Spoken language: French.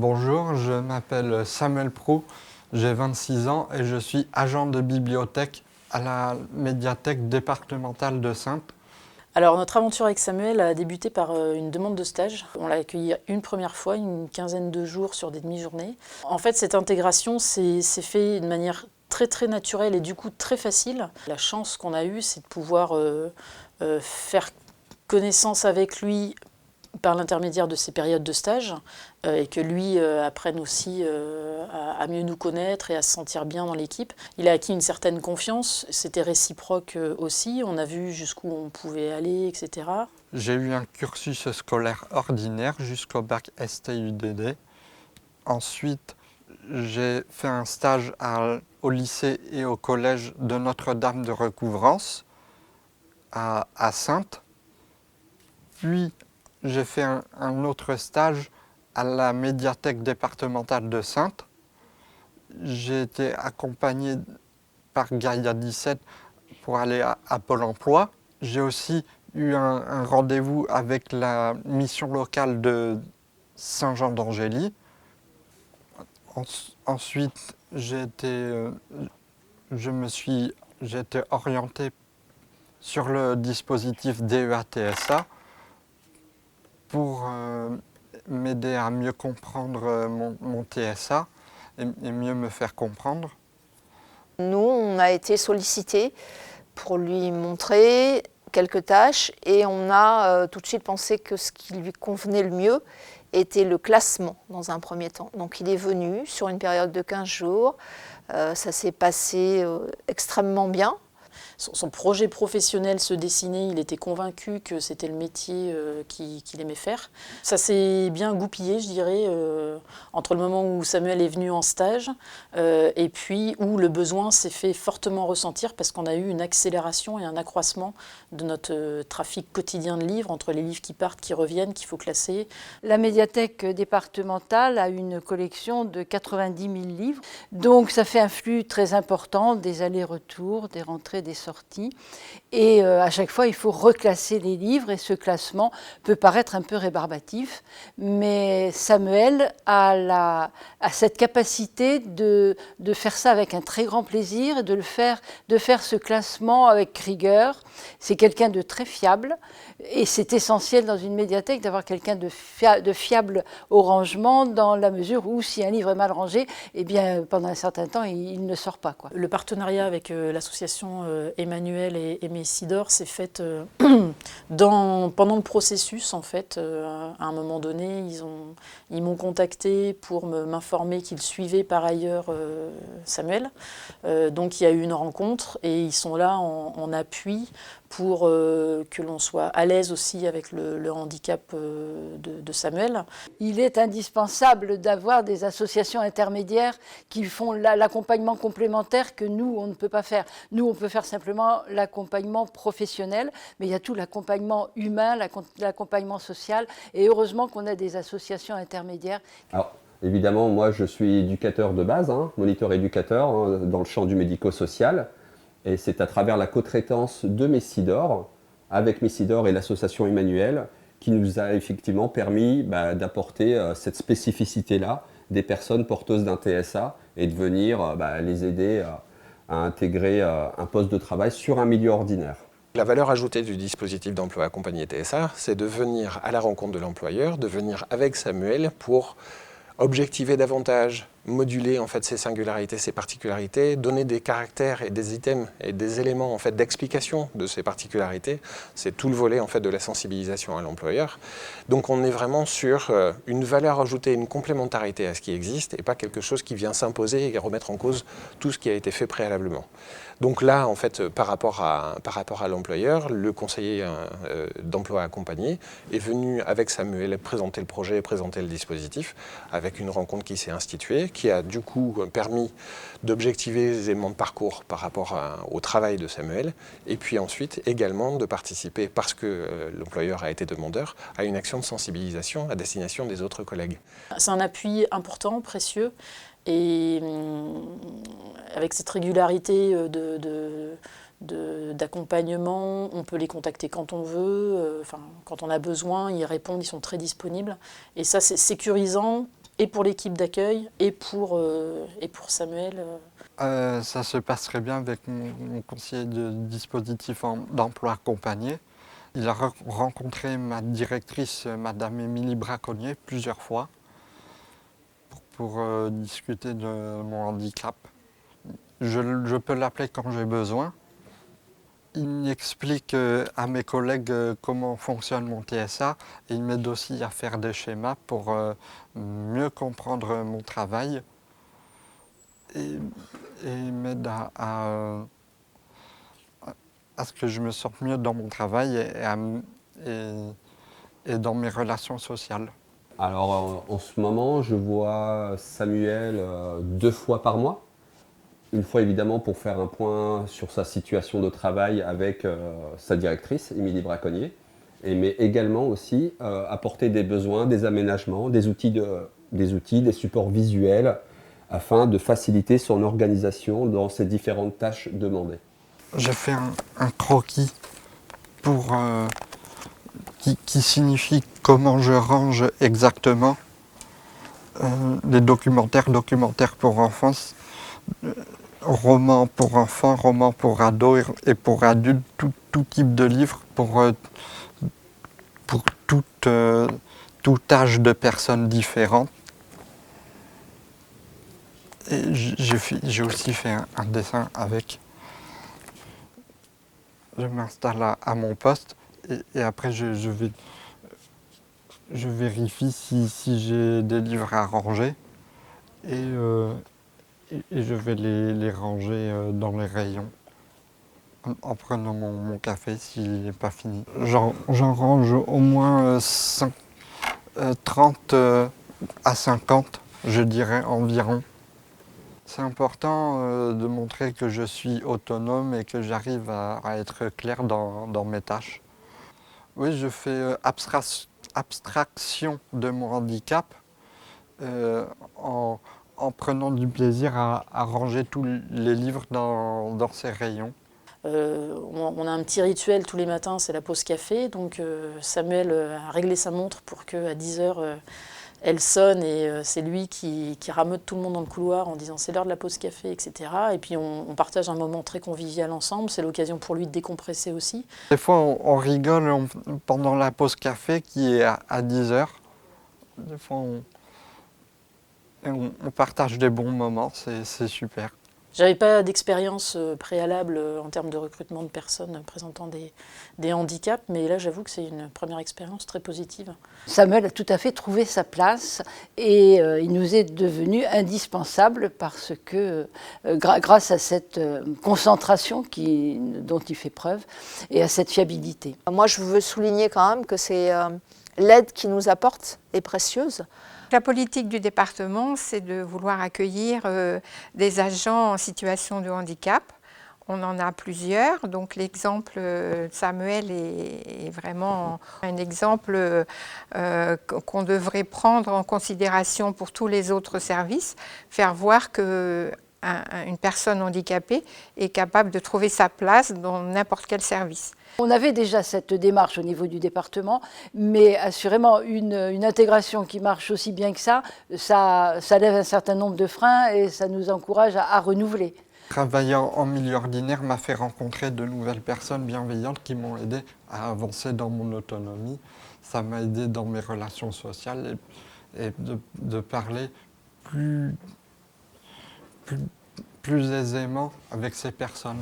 Bonjour, je m'appelle Samuel Prou, j'ai 26 ans et je suis agent de bibliothèque à la médiathèque départementale de Saintes. Alors notre aventure avec Samuel a débuté par une demande de stage. On l'a accueilli une première fois, une quinzaine de jours sur des demi-journées. En fait, cette intégration s'est fait de manière très naturelle et du coup très facile. La chance qu'on a eue, c'est de pouvoir faire connaissance avec lui par l'intermédiaire de ces périodes de stage et que lui apprenne aussi à mieux nous connaître et à se sentir bien dans l'équipe. Il a acquis une certaine confiance, c'était réciproque aussi, on a vu jusqu'où on pouvait aller, etc. J'ai eu un cursus scolaire ordinaire jusqu'au bac STUDD. Ensuite, j'ai fait un stage au lycée et au collège de Notre-Dame de Recouvrance à Saintes. Puis, j'ai fait un autre stage à la médiathèque départementale de Saintes. J'ai été accompagné par Gaïa 17 pour aller à Pôle emploi. J'ai aussi eu un rendez-vous avec la mission locale de Saint-Jean-d'Angély. Ensuite, j'ai été orienté sur le dispositif DEA-TSA pour m'aider à mieux comprendre mon TSA et mieux me faire comprendre. Nous, on a été sollicités pour lui montrer quelques tâches et on a tout de suite pensé que ce qui lui convenait le mieux était le classement dans un premier temps. Donc il est venu sur une période de 15 jours, ça s'est passé extrêmement bien. Son projet professionnel se dessinait, il était convaincu que c'était le métier qu'il aimait faire. Ça s'est bien goupillé, je dirais, entre le moment où Samuel est venu en stage et puis où le besoin s'est fait fortement ressentir parce qu'on a eu une accélération et un accroissement de notre trafic quotidien de livres, entre les livres qui partent, qui reviennent, qu'il faut classer. La médiathèque départementale a une collection de 90 000 livres, donc ça fait un flux très important, des allers-retours, des rentrées, des sorties. Et à chaque fois, il faut reclasser les livres et ce classement peut paraître un peu rébarbatif. Mais Samuel a cette capacité de faire ça avec un très grand plaisir et de faire ce classement avec rigueur. C'est quelqu'un de très fiable et c'est essentiel dans une médiathèque d'avoir quelqu'un de fiable au rangement dans la mesure où si un livre est mal rangé, eh bien, pendant un certain temps, il ne sort pas, quoi. Le partenariat avec l'association Emmanuel et Messidor s'est fait pendant le processus, en fait. À un moment donné, ils m'ont contacté pour m'informer qu'ils suivaient par ailleurs Samuel. Donc il y a eu une rencontre et ils sont là en appui pour que l'on soit à l'aise aussi avec le handicap de Samuel. Il est indispensable d'avoir des associations intermédiaires qui font l'accompagnement complémentaire que nous, on ne peut pas faire. Nous, on peut faire simplement l'accompagnement professionnel, mais il y a tout l'accompagnement humain, l'accompagnement social, et heureusement qu'on a des associations intermédiaires. Alors, évidemment, moi, je suis éducateur de base, moniteur éducateur dans le champ du médico-social. Et c'est à travers la co-traitance de Messidor, avec Messidor et l'association Emmanuel, qui nous a effectivement permis d'apporter cette spécificité-là des personnes porteuses d'un TSA et de venir les aider à intégrer un poste de travail sur un milieu ordinaire. La valeur ajoutée du dispositif d'emploi accompagné TSA, c'est de venir à la rencontre de l'employeur, de venir avec Samuel pour objectiver davantage, moduler en fait ses singularités, ses particularités, donner des caractères et des items et des éléments en fait d'explication de ces particularités. C'est tout le volet en fait de la sensibilisation à l'employeur. Donc on est vraiment sur une valeur ajoutée, une complémentarité à ce qui existe et pas quelque chose qui vient s'imposer et remettre en cause tout ce qui a été fait préalablement. Donc là, en fait, par rapport à l'employeur, le conseiller d'emploi accompagné est venu avec Samuel présenter le projet, présenter le dispositif, avec une rencontre qui s'est instituée, qui a du coup permis d'objectiver les éléments de parcours par rapport au travail de Samuel, et puis ensuite également de participer, parce que l'employeur a été demandeur, à une action de sensibilisation à destination des autres collègues. C'est un appui important, précieux, et avec cette régularité d'accompagnement, on peut les contacter quand on veut, quand on a besoin, ils répondent, ils sont très disponibles. Et ça, c'est sécurisant et pour l'équipe d'accueil et pour Samuel. Ça se passe très bien avec mon conseiller de dispositif d'emploi accompagné. Il a rencontré ma directrice, Madame Émilie Braconnier, plusieurs fois pour discuter de mon handicap. Je peux l'appeler quand j'ai besoin. Il explique à mes collègues comment fonctionne mon TSA et il m'aide aussi à faire des schémas pour mieux comprendre mon travail et m'aide à ce que je me sente mieux dans mon travail et dans mes relations sociales. Alors en ce moment, je vois Samuel 2 fois par mois. Une fois évidemment pour faire un point sur sa situation de travail avec sa directrice, Émilie Braconnier, mais également aussi apporter des besoins, des aménagements, des outils, des supports visuels afin de faciliter son organisation dans ses différentes tâches demandées. J'ai fait un croquis qui signifie comment je range exactement les documentaires pour enfants, romans pour enfants, romans pour ados et pour adultes, tout type de livres pour tout âge de personnes différentes. Et j'ai aussi fait un dessin avec. Je m'installe à mon poste et après je vérifie si j'ai des livres à ranger et je vais les ranger dans les rayons en prenant mon café s'il n'est pas fini. J'en range au moins 30 à 50, je dirais environ. C'est important de montrer que je suis autonome et que j'arrive à être clair dans mes tâches. Oui, je fais abstraction de mon handicap en prenant du plaisir à ranger tous les livres dans ces rayons. On a un petit rituel tous les matins, c'est la pause café. Donc Samuel a réglé sa montre pour qu'à 10h, elle sonne et c'est lui qui rameute tout le monde dans le couloir en disant c'est l'heure de la pause café, etc. Et puis on partage un moment très convivial ensemble. C'est l'occasion pour lui de décompresser aussi. Des fois on rigole pendant la pause café qui est à 10h. Des fois on partage des bons moments, c'est super. J'avais pas d'expérience préalable en termes de recrutement de personnes présentant des handicaps, mais là j'avoue que c'est une première expérience très positive. Samuel a tout à fait trouvé sa place et il nous est devenu indispensable parce que grâce à cette concentration dont il fait preuve et à cette fiabilité. Moi, je veux souligner quand même que c'est l'aide qu'il nous apporte est précieuse. La politique du département, c'est de vouloir accueillir des agents en situation de handicap. On en a plusieurs, donc l'exemple de Samuel est vraiment un exemple qu'on devrait prendre en considération pour tous les autres services, faire voir qu'une personne handicapée est capable de trouver sa place dans n'importe quel service. On avait déjà cette démarche au niveau du département, mais assurément une intégration qui marche aussi bien que ça lève un certain nombre de freins et ça nous encourage à renouveler. Travailler en milieu ordinaire m'a fait rencontrer de nouvelles personnes bienveillantes qui m'ont aidé à avancer dans mon autonomie. Ça m'a aidé dans mes relations sociales et de parler plus aisément avec ces personnes.